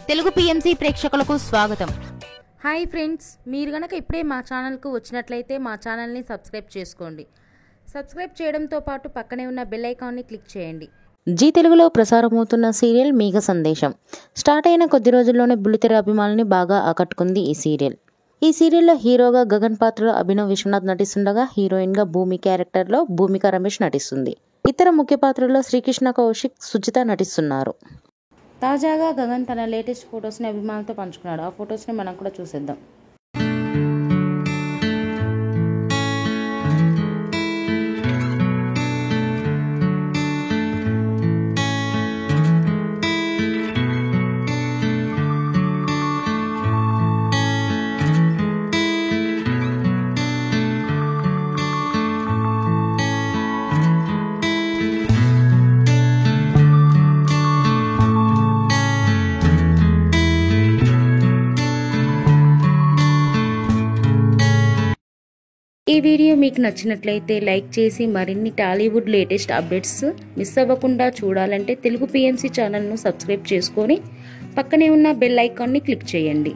Telugu PMC ప్రేక్షకులకు స్వాగతం. Hi friends, మీరు గనక ఇప్పుడే మా ఛానల్కు వచ్చినట్లయితే మా ఛానల్ని సబ్స్క్రైబ్ చేసుకోండి. సబ్స్క్రైబ్ చేయడంతో పాటు పక్కనే ఉన్న బెల్ ఐకాన్ని క్లిక్ చేయండి. జీ తెలుగులో ప్రసారమవుతున్న సీరియల్ మేఘ సందేశం స్టార్ట్ అయిన కొద్ది రోజుల్లోనే బుల్లితెర అభిమానుల్ని బాగా ఆకట్టుకుంది ఈ సీరియల్. ఈ సీరియల్లో హీరోగా గగన్ పాత్రలో అభినవ్ విశ్వనాథ్ నటిస్తుండగా హీరోయిన్గా భూమి క్యారెక్టర్లో భూమిక రమేష్ నటిస్తుంది. ఇతర ముఖ్య పాత్రల్లో శ్రీకృష్ణ కౌశిక్, సుజిత నటిస్తున్నారు. తాజాగా గగన్ తన లేటెస్ట్ ఫొటోస్ని అభిమానులతో పంచుకున్నాడు. ఆ ఫొటోస్ని మనం కూడా చూసేద్దాం. ఈ వీడియో మీకు నచ్చినట్లయితే లైక్ చేసి మరిన్ని టాలీవుడ్ లేటెస్ట్ అప్డేట్స్ మిస్ అవ్వకుండా చూడాలంటే తెలుగు పిఎంసి ఛానల్ను సబ్స్క్రైబ్ చేసుకొని పక్కనే ఉన్న బెల్ ఐకాన్ని క్లిక్ చేయండి.